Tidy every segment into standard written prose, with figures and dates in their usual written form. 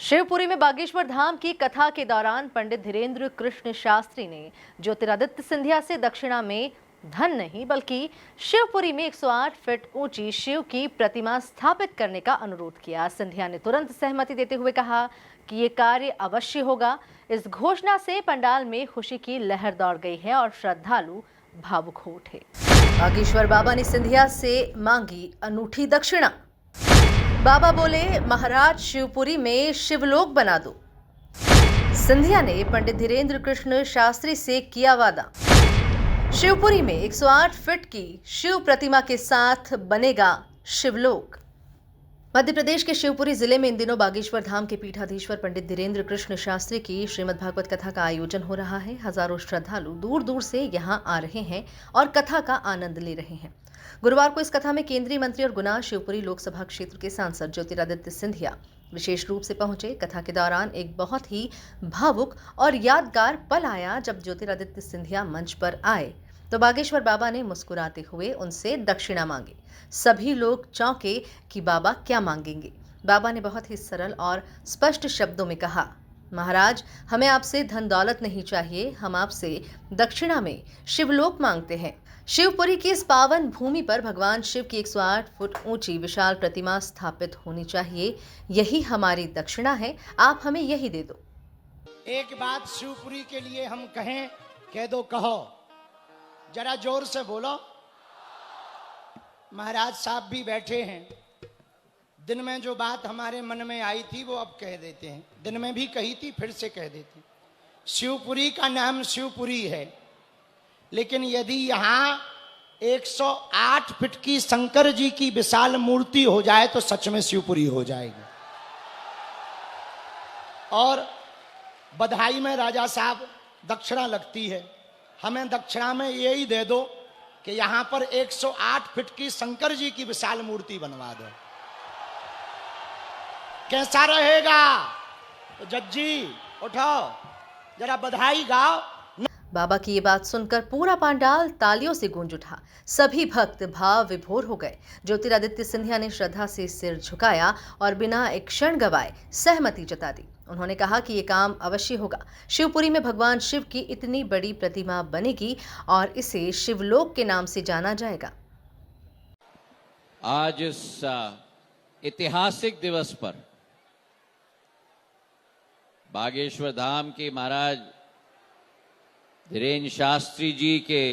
शिवपुरी में बागेश्वर धाम की कथा के दौरान पंडित धीरेन्द्र कृष्ण शास्त्री ने ज्योतिरादित्य सिंधिया से दक्षिणा में धन नहीं बल्कि शिवपुरी में 108 फीट ऊंची शिव की प्रतिमा स्थापित करने का अनुरोध किया। सिंधिया ने तुरंत सहमति देते हुए कहा कि ये कार्य अवश्य होगा। इस घोषणा से पंडाल में खुशी की लहर दौड़ गई है और श्रद्धालु भावुक हो उठे। बागेश्वर बाबा ने सिंधिया से मांगी अनूठी दक्षिणा। बाबा बोले, महाराज शिवपुरी में शिवलोक बना दो। सिंधिया ने पंडित धीरेन्द्र कृष्ण शास्त्री से किया वादा। शिवपुरी में 108 फीट की शिव प्रतिमा के साथ बनेगा शिवलोक। मध्य प्रदेश के शिवपुरी जिले में इन दिनों बागेश्वर धाम के पीठाधीश्वर पंडित धीरेन्द्र कृष्ण शास्त्री की श्रीमद् भागवत कथा का आयोजन हो रहा है। हजारों श्रद्धालु दूर दूर से यहां आ रहे हैं और कथा का आनंद ले रहे हैं। गुरुवार को इस कथा में केंद्रीय मंत्री और गुना शिवपुरी लोकसभा क्षेत्र के सांसद ज्योतिरादित्य सिंधिया विशेष रूप से पहुंचे। कथा के दौरान एक बहुत ही भावुक और यादगार पल आया। जब ज्योतिरादित्य सिंधिया मंच पर आए तो बागेश्वर बाबा ने मुस्कुराते हुए उनसे दक्षिणा मांगी। सभी लोग चौंके कि बाबा क्या मांगेंगे। बाबा ने बहुत ही सरल और स्पष्ट शब्दों में कहा, महाराज, हमें आपसे धन दौलत नहीं चाहिए, हम आपसे दक्षिणा में शिवलोक मांगते हैं। शिवपुरी की इस पावन भूमि पर भगवान शिव की 108 फुट ऊंची विशाल प्रतिमा स्थापित होनी चाहिए। यही हमारी दक्षिणा है, आप हमें यही दे दो। एक बात शिवपुरी के लिए हम कहें, कह दो, कहो, जरा जोर से बोलो। महाराज साहब भी बैठे हैं। दिन में जो बात हमारे मन में आई थी वो अब कह देते हैं। दिन में भी कही थी, फिर से कह देते हैं। शिवपुरी का नाम शिवपुरी है, लेकिन यदि यहां 108 फीट की शंकर जी की विशाल मूर्ति हो जाए तो सच में शिवपुरी हो जाएगी। और बधाई में राजा साहब दक्षिणा लगती है। हमें दक्षिणा में यही दे दो कि यहां पर 108 फीट की शंकर जी की विशाल मूर्ति बनवा दो। कैसा रहेगा? तो जज्जी उठो, जरा बधाई गाओ। बाबा की ये बात सुनकर पूरा पंडाल तालियों से गूंज उठा। सभी भक्त भाव विभोर हो गए। ज्योतिरादित्य सिंधिया ने श्रद्धा से सिर झुकाया और बिना एक क्षण गवाए सहमति जता दी। उन्होंने कहा कि ये काम अवश्य होगा। शिवपुरी में भगवान शिव की इतनी बड़ी प्रतिमा बनेगी और इसे शिवलोक के नाम से जाना जाएगा। आज इस ऐतिहासिक दिवस पर बागेश्वर धाम के महाराज धीरेन्द्र शास्त्री जी के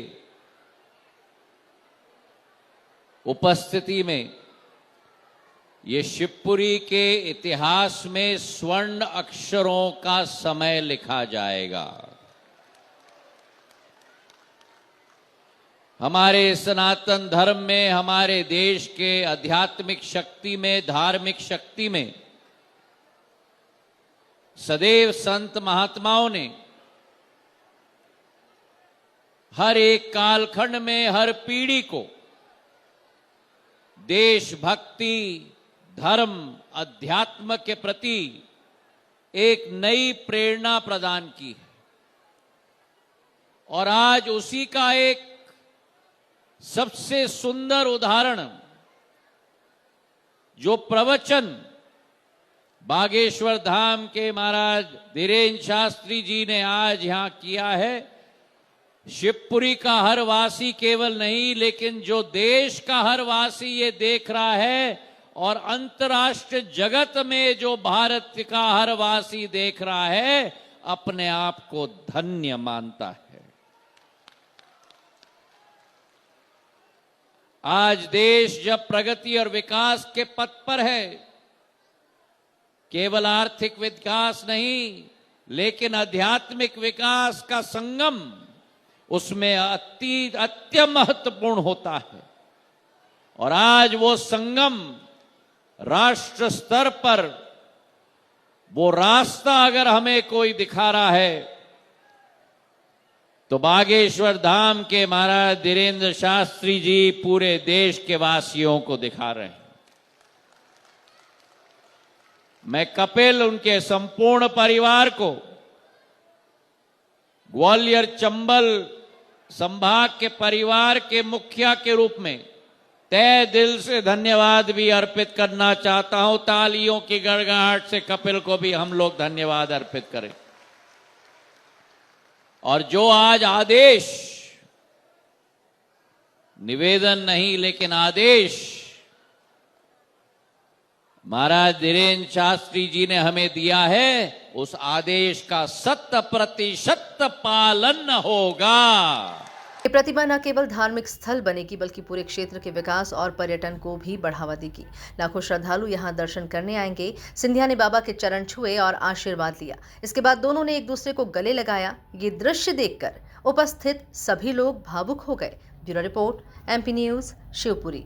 उपस्थिति में ये शिवपुरी के इतिहास में स्वर्ण अक्षरों का समय लिखा जाएगा। हमारे सनातन धर्म में, हमारे देश के आध्यात्मिक शक्ति में, धार्मिक शक्ति में सदैव संत महात्माओं ने हर एक कालखंड में हर पीढ़ी को देशभक्ति, धर्म, अध्यात्म के प्रति एक नई प्रेरणा प्रदान की है। और आज उसी का एक सबसे सुंदर उदाहरण जो प्रवचन बागेश्वर धाम के महाराज धीरेन्द्र शास्त्री जी ने आज यहां किया है, शिवपुरी का हर वासी केवल नहीं, लेकिन जो देश का हर वासी ये देख रहा है और अंतर्राष्ट्रीय जगत में जो भारत का हर वासी देख रहा है, अपने आप को धन्य मानता है। आज देश जब प्रगति और विकास के पथ पर है, केवल आर्थिक विकास नहीं लेकिन आध्यात्मिक विकास का संगम उसमें अति महत्वपूर्ण होता है। और आज वो संगम राष्ट्र स्तर पर वो रास्ता अगर हमें कोई दिखा रहा है तो बागेश्वर धाम के महाराज धीरेन्द्र शास्त्री जी पूरे देश के वासियों को दिखा रहे हैं। मैं कपिल, उनके संपूर्ण परिवार को ग्वालियर चंबल संभाग के परिवार के मुखिया के रूप में तहे दिल से धन्यवाद भी अर्पित करना चाहता हूं। तालियों की गड़गड़ाहट से कपिल को भी हम लोग धन्यवाद अर्पित करें। और जो आज आदेश, निवेदन नहीं लेकिन आदेश महाराज धीरेन्द्र शास्त्री जी ने हमें दिया है, उस आदेश का 100% पालन होगा। ये प्रतिमा न केवल धार्मिक स्थल बनेगी बल्कि पूरे क्षेत्र के विकास और पर्यटन को भी बढ़ावा देगी। लाखों श्रद्धालु यहां दर्शन करने आएंगे। सिंधिया ने बाबा के चरण छुए और आशीर्वाद लिया। इसके बाद दोनों ने एक दूसरे को गले लगाया। ये दृश्य देखकर उपस्थित सभी लोग भावुक हो गए। Bureau report, MP news, Shivpuri.